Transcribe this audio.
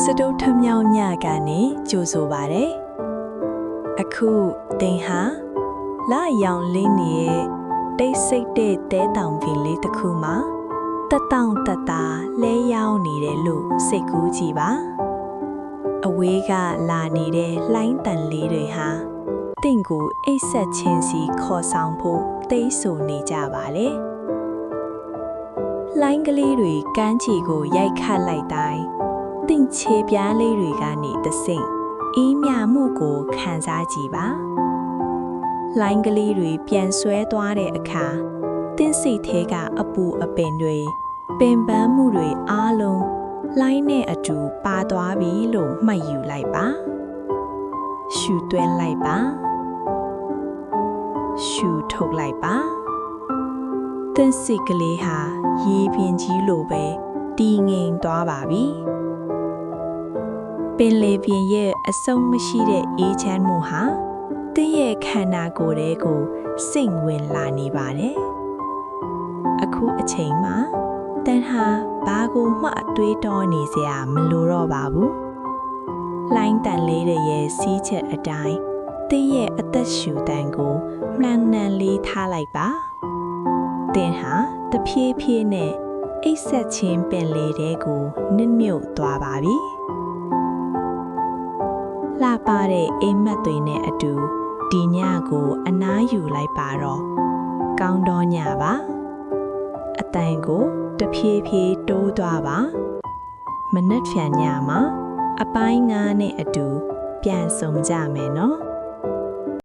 စတုထမြောက်ညကနေကြိုဆိုပါတယ်အခုတင်ဟာလာရောင်လင်းနေတဲ့တိတ်ဆိတ်တဲ့တဲတောင်ပင်လေးတစ်ခုမှာတက်တောင့်တက်တာလဲရောက်နေတယ်လို့စိတ်ကူးကြည့်ပါအဝေးကလာနေတဲ့လှိုင်းတန်လေးတွေဟာတင့်ကိုအိတ်ဆက်ချင်းစီခေါ်ဆောင်ဖို့တိတ်ဆိုနေကြပါလေလှိုင်းကလေးတွေကမ်းခြေကိုရိုက်ခတ်လိုက်တိုင်းတင့်ခြေပြားလေးတွေကနေတဆင့်အေးမြမှုကိုခံစားကြည့်ပါလိုင်းကလေးတွေပြန်ဆွဲသွားတဲ့အခါတင်းစိတ်သေးကအပူအပင်တွေပင်ပန်းမှုတွေအားလုံးလိုင်းနဲ့အတူပါသွားပြီလို့မှတ်ယူလိုက်ပါရှူသွင်းလိုက်ပါရှူထုတ်လိုက်ပါတင်းစိတ်ကလေးဟာရေပြင်ကြီးလိုပဲတည်ငြိမ်သွားပါပြီပင်လေပြင်ရဲ့အဆုံးမရှိတဲ့အေးချမ်းမှုဟာတင့်ရဲ့ခန္ဓာကိုယ်လေးကိုစိတ်ဝင်လာနေပါတယ်အခုအချိန်မှာတန်ဟာဘာကိုမှအတွေးတောနေစရာမလိုတော့ပါဘူးလှိုင်းတန်လေးတွေရဲ့စီးချက်အတိုင်းတင့်ရဲ့အသက်ရှူတန်ကိုမှန်မှန်လေးထားလိုက်ပါတင်ဟာတဖြည်းဖြည်းနဲ့အိတ်ဆက်ချင်းပင်လေတဲ့ကိုနစ်မြုပ်သွားပါပြီလှပတဲ့အိမ်မက်တွေနဲ့အတူဒီညကိုအနားယူလိုက်ပါတော့ကောင်းတော့ညပါအတန်ကိုတဖြည်းဖြည်းတိုးသွားပါမနက်ဖြန်ညမှာအပိုင်း9နဲ့အတူပြန်ဆုံကြမယ်နော်